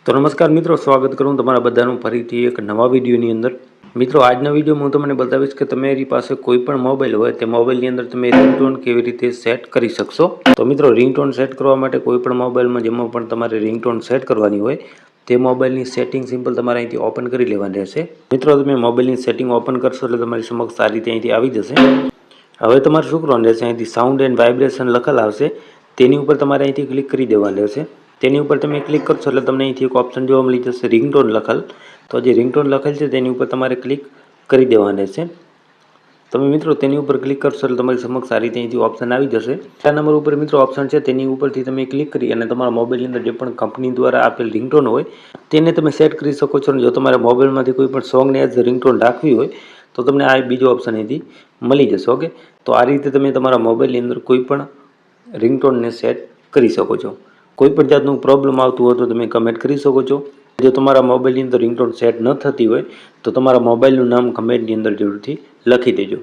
તો નમસ્કાર મિત્રો, સ્વાગત કરું તમારા બધાનું ફરીથી એક નવા વિડીયોની અંદર। મિત્રો, આજના વિડીયોમાં હું તમને બતાવીશ કે તમારી પાસે કોઈ પણ મોબાઈલ હોય તે મોબાઈલની અંદર તમે રિંગટોન કેવી રીતે સેટ કરી શકશો। તો મિત્રો, રિંગટોન સેટ કરવા માટે કોઈ પણ મોબાઈલમાં જેમાં પણ તમારે રિંગટોન સેટ કરવાની હોય તે મોબાઈલની સેટિંગ સિમ્પલ તમારે અહીંથી ઓપન કરી લેવાની રહેશે। મિત્રો, તમે મોબાઈલની સેટિંગ ઓપન કરશો એટલે તમારી સમક્ષ સારી રીતે અહીંથી આવી જશે। હવે તમારે શું કરવાનું રહેશે, અહીંથી સાઉન્ડ એન્ડ વાઇબ્રેશન લખેલ આવશે, તેની ઉપર તમારે અહીંથી ક્લિક કરી દેવાનું રહેશે। તેની ઉપર તમે ક્લિક કરશો એટલે તમને અહીંથી એક ઓપ્શન જોવા મળી જશે રિંગટોન લખેલ। તો જે રિંગટોન લખેલ છે તેની ઉપર તમારે ક્લિક કરી દેવાનું રહેશે। તમે મિત્રો તેની ઉપર ક્લિક કરશો એટલે તમારી સમક્ષ સારી રીતે અહીંથી ઓપ્શન આવી જશે। આ નંબર ઉપર મિત્રો ઓપ્શન છે તેની ઉપરથી તમે ક્લિક કરી અને તમારા મોબાઈલની અંદર જે પણ કંપની દ્વારા આપેલ રિંગટોન હોય તેને તમે સેટ કરી શકો છો। અને જો તમારા મોબાઈલમાંથી કોઈ પણ સોંગને એઝ રિંગટોન રાખવી હોય તો તમને આ બીજો ઓપ્શન અહીંથી મળી જશે। ઓકે, તો આ રીતે તમે તમારા મોબાઈલની અંદર કોઈ પણ રિંગટોનને સેટ કરી શકો છો। કોઈ પણ જાતનું પ્રોબ્લેમ આવતું હોય તો તમે કમેન્ટ કરી શકો છો। જો તમારા મોબાઈલની અંદર રિંગટોન સેટ ન થતી હોય તો તમારા મોબાઈલનું નામ કમેન્ટની અંદર જરૂરથી લખી દેજો।